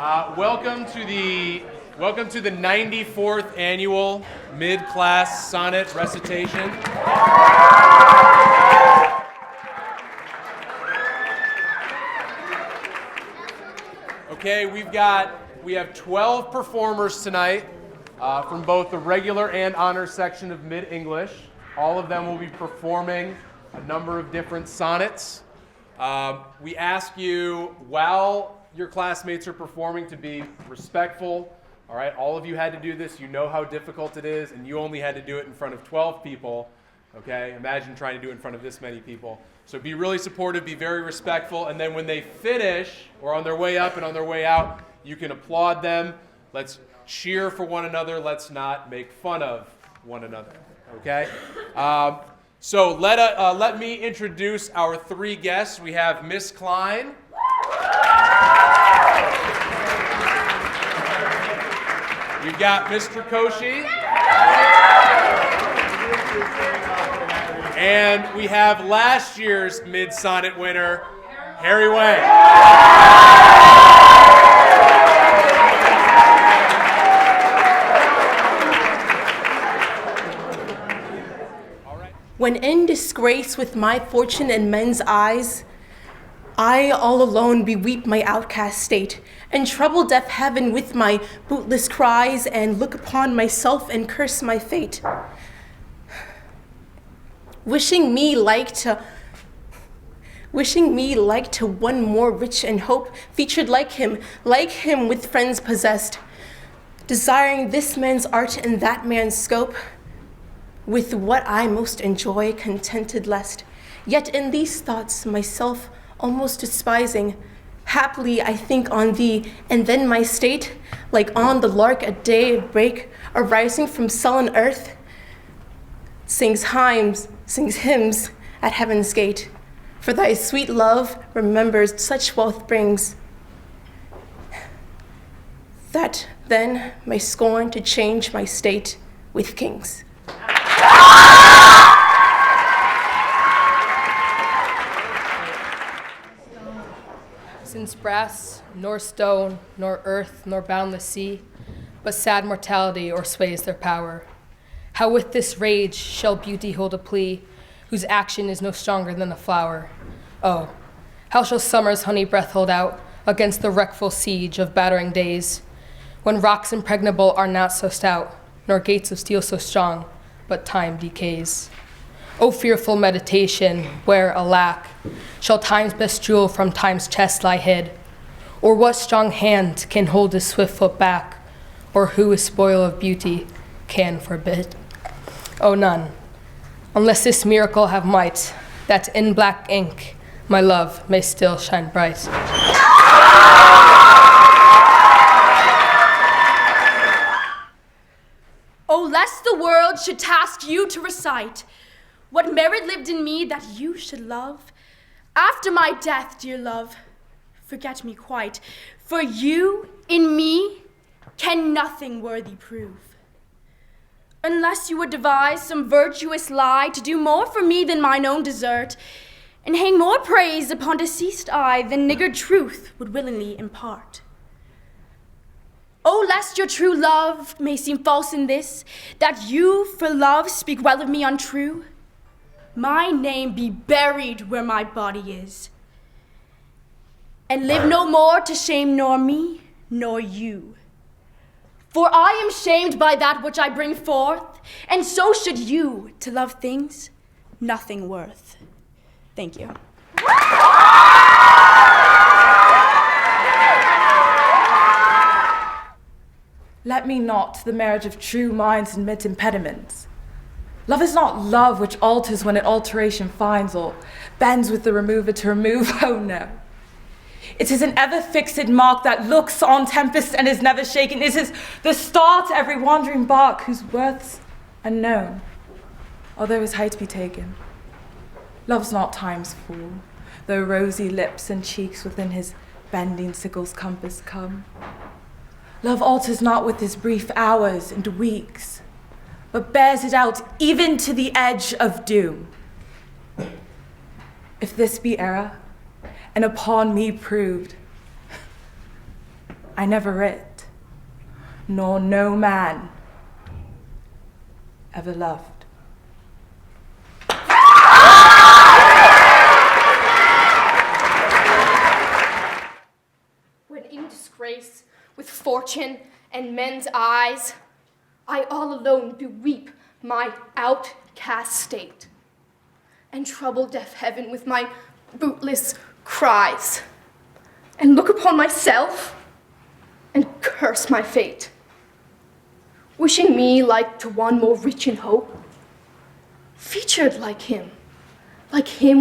Welcome to the 94th annual mid-class sonnet recitation. Okay, we have 12 performers tonight from both the regular and honor section of Mid-English. All of them will be performing a number of different sonnets. We ask you, while your classmates are performing, to be respectful. All right, all of you had to do this. You know how difficult it is, and you only had to do it in front of 12 people. Okay, imagine trying to do it in front of this many people. So be really supportive, be very respectful, and then when they finish, or on their way up and on their way out, you can applaud them. Let's cheer for one another. Let's not make fun of one another. Okay? So let me introduce our three guests. We have Miss Klein. We've got Mr. Koshi. And we have last year's Mid-Sonnet winner, Harry Wang. When in disgrace with my fortune in men's eyes, I all alone beweep my outcast state, and trouble deaf heaven with my bootless cries, and look upon myself and curse my fate. Wishing me like to one more rich in hope, featured like him with friends possessed, desiring this man's art and that man's scope, with what I most enjoy contented lest, yet in these thoughts myself almost despising, haply I think on thee, and then my state, like on the lark at day of break, arising from sullen earth, sings hymns at heaven's gate, for thy sweet love remembers such wealth brings, that then may scorn to change my state with kings. Since brass, nor stone, nor earth, nor boundless sea, but sad mortality o'ersways their power, how with this rage shall beauty hold a plea, whose action is no stronger than a flower? Oh, how shall summer's honey breath hold out against the wreckful siege of battering days, when rocks impregnable are not so stout, nor gates of steel so strong, but time decays? O fearful meditation, where, alack, shall time's best jewel from time's chest lie hid? Or what strong hand can hold his swift foot back? Or who a spoil of beauty can forbid? Oh, none, unless this miracle have might, that in black ink my love may still shine bright. Oh, lest the world should task you to recite what merit lived in me that you should love. After my death, dear love, forget me quite, for you in me can nothing worthy prove. Unless you would devise some virtuous lie to do more for me than mine own desert, and hang more praise upon deceased I than niggard truth would willingly impart. Oh, lest your true love may seem false in this, that you for love speak well of me untrue, my name be buried where my body is, and live no more to shame nor me nor you. For I am shamed by that which I bring forth, and so should you to love things nothing worth. Thank you. Let me not the marriage of true minds admit impediments. Love is not love which alters when it alteration finds, or bends with the remover to remove, oh no. It is an ever-fixed mark that looks on tempest and is never shaken. It is the star to every wandering bark whose worth's unknown, although his height be taken. Love's not time's fool, though rosy lips and cheeks within his bending sickle's compass come. Love alters not with his brief hours and weeks, but bears it out even to the edge of doom. If this be error, and upon me proved, I never writ, nor no man ever loved. When in disgrace, with fortune and men's eyes, I all alone do weep my outcast state, and trouble deaf heaven with my bootless cries, and look upon myself and curse my fate, wishing me like to one more rich in hope, featured like him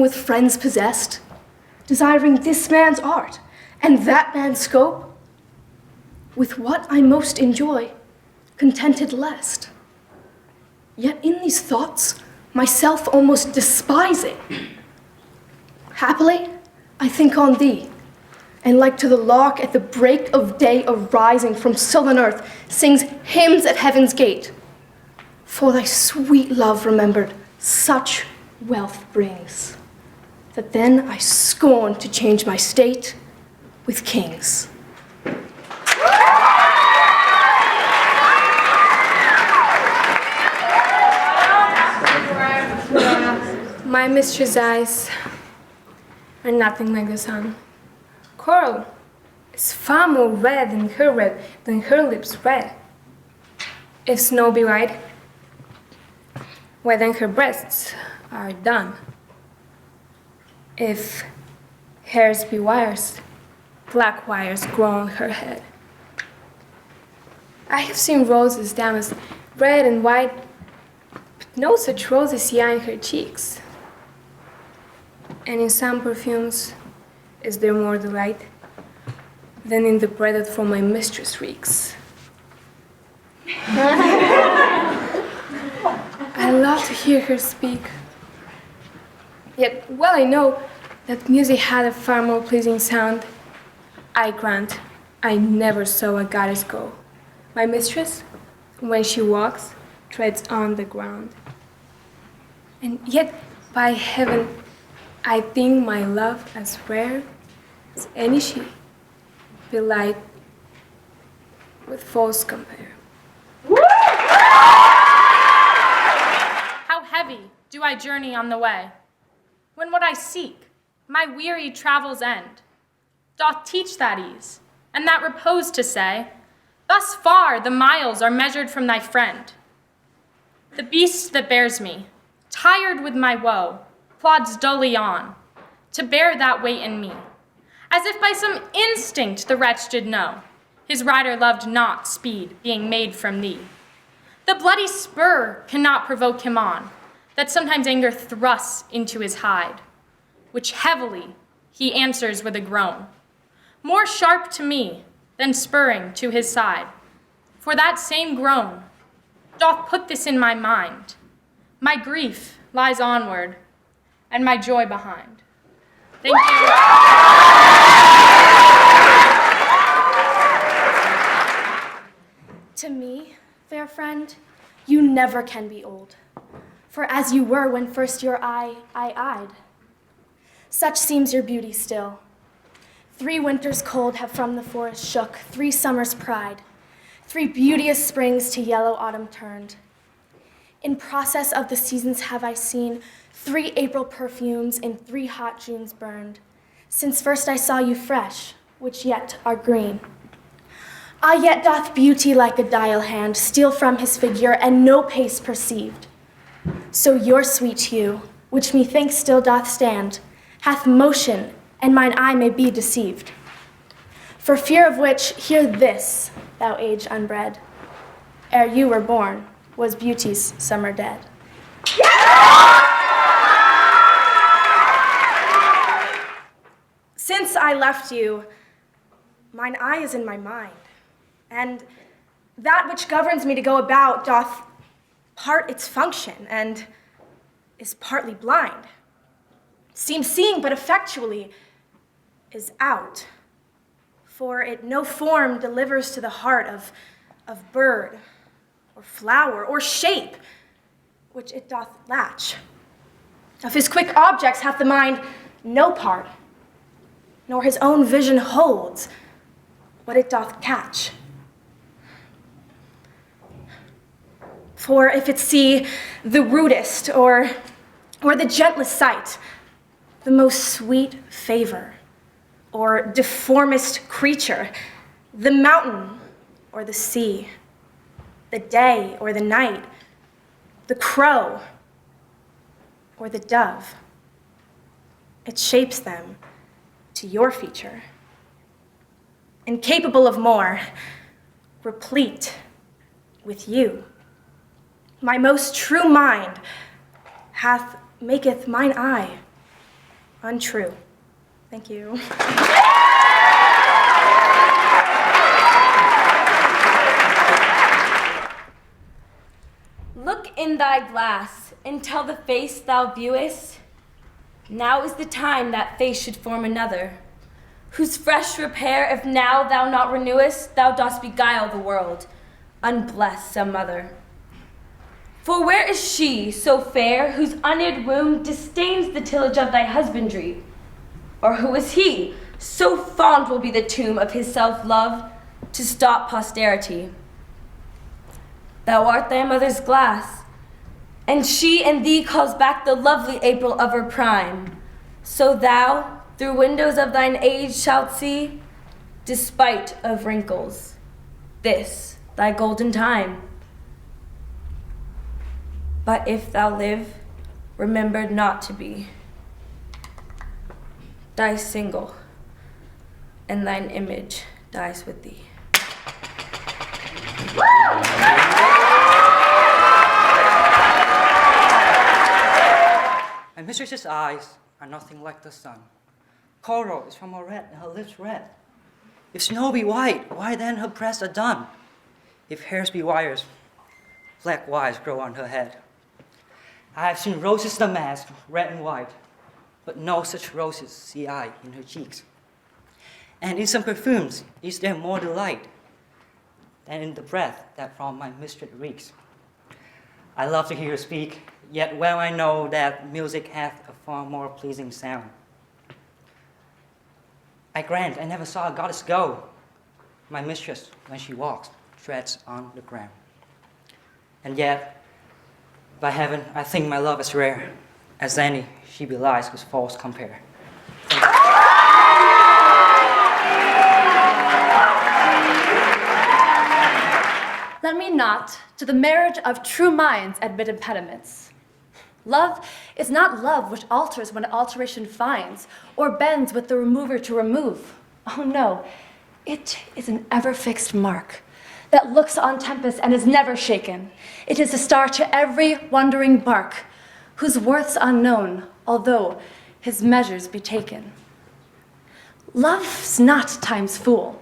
with friends possessed, desiring this man's art and that man's scope, with what I most enjoy, contented lest. Yet in these thoughts, myself almost despising, happily, I think on thee, and like to the lark at the break of day arising from sullen earth, sings hymns at heaven's gate. For thy sweet love remembered such wealth brings, that then I scorn to change my state with kings. My mistress' eyes are nothing like the sun. Coral is far more red than her lips red. If snow be white, why then her breasts are dun. If hairs be wires, black wires grow on her head. I have seen roses damask red and white, but no such roses yet in her cheeks. And in some perfumes is there more delight than in the breath that from my mistress reeks. I love to hear her speak. Yet well I know that music had a far more pleasing sound. I grant I never saw a goddess go. My mistress, when she walks, treads on the ground. And yet, by heaven, I think my love as rare as any she, belied with false compare. How heavy do I journey on the way, when what I seek, my weary travels end, doth teach that ease, and that repose to say, thus far the miles are measured from thy friend. The beast that bears me, tired with my woe, plods dully on, to bear that weight in me, as if by some instinct the wretch did know, his rider loved not speed being made from thee. The bloody spur cannot provoke him on, that sometimes anger thrusts into his hide, which heavily he answers with a groan, more sharp to me than spurring to his side. For that same groan doth put this in my mind, my grief lies onward, and my joy behind. Thank you. To me, fair friend, you never can be old, for as you were when first your eye I eyed, such seems your beauty still. 3 winters cold have from the forest shook, 3 summers' pride, 3 beauteous springs to yellow autumn turned. In process of the seasons have I seen 3 April perfumes in 3 hot Junes burned, since first I saw you fresh, which yet are green. Ah, yet doth beauty like a dial hand steal from his figure, and no pace perceived. So your sweet hue, which methinks still doth stand, hath motion, and mine eye may be deceived. For fear of which, hear this, thou age unbred. Ere you were born, was beauty's summer dead. Since I left you, mine eye is in my mind, and that which governs me to go about doth part its function, and is partly blind. Seems seeing, but effectually is out. For it no form delivers to the heart of bird, or flower, or shape, which it doth latch. Of his quick objects hath the mind no part, nor his own vision holds, what it doth catch. For if it see the rudest or the gentlest sight, the most sweet favor, or deformest creature, the mountain or the sea, the day or the night, the crow or the dove, it shapes them to your feature. Incapable of more, replete with you. My most true mind maketh mine eye untrue. Thank you. Look in thy glass, and tell the face thou viewest, now is the time that face should form another, whose fresh repair, if now thou not renewest, thou dost beguile the world, unbless some mother. For where is she so fair, whose unknit womb disdains the tillage of thy husbandry? Or who is he, so fond will be the tomb of his self-love, to stop posterity? Thou art thy mother's glass, and she in thee calls back the lovely April of her prime. So thou, through windows of thine age, shalt see, despite of wrinkles, this thy golden time. But if thou live, remembered not to be, die single, and thine image dies with thee. My mistress's eyes are nothing like the sun. Coral is from her red and her lips red. If snow be white, why then her breasts are dun? If hairs be wires, black wires grow on her head. I have seen roses damask, red and white, but no such roses see I in her cheeks. And in some perfumes is there more delight than in the breath that from my mistress reeks. I love to hear her speak, yet well I know that music hath a far more pleasing sound. I grant I never saw a goddess go. My mistress, when she walks, treads on the ground. And yet, by heaven, I think my love is rare, as any she belies whose faults compare. Let me not to the marriage of true minds admit impediments. Love is not love which alters when alteration finds, or bends with the remover to remove. Oh no, it is an ever-fixed mark that looks on tempest and is never shaken. It is a star to every wandering bark, whose worth's unknown, although his measures be taken. Love's not time's fool,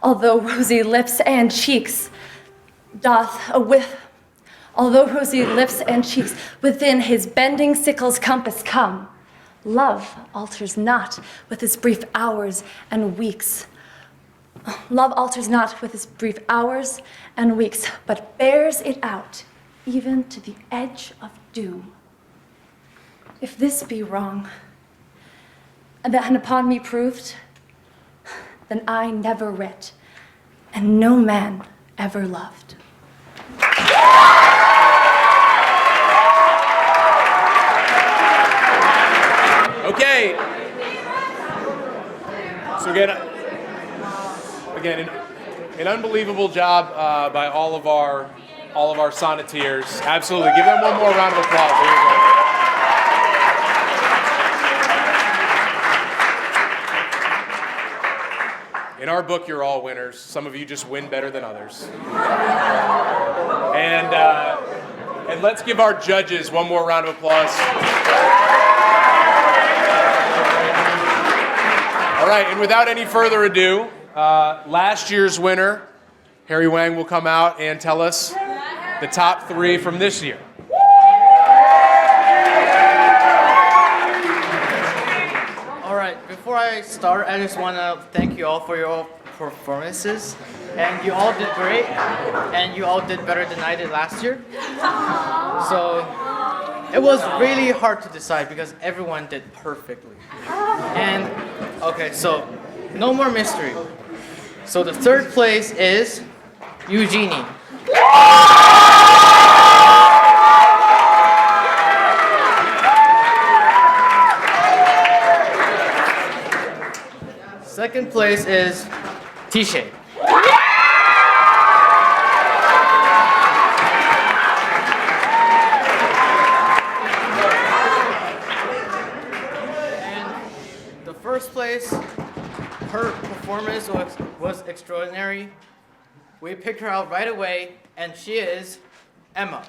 although rosy lips and cheeks although rosy lips and cheeks within his bending sickle's compass come. Love alters not with his brief hours and weeks. Love alters not with his brief hours and weeks, but bears it out, even to the edge of doom. If this be wrong, and upon me proved, then I never writ, and no man ever loved. Okay. So again, an unbelievable job by all of our sonneteers. Absolutely. Give them one more round of applause. There you go. In our book, you're all winners. Some of you just win better than others. And let's give our judges one more round of applause. All right, and without any further ado, last year's winner, Harry Wang, will come out and tell us the top 3 from this year. All right, before I start, I just want to thank you all for your performances. And you all did great, and you all did better than I did last year. So it was really hard to decide because everyone did perfectly. And okay, so no more mystery. So the third place is Eugenie. Second place is Tise. And the first place, her performance was extraordinary. We picked her out right away, and she is Emma.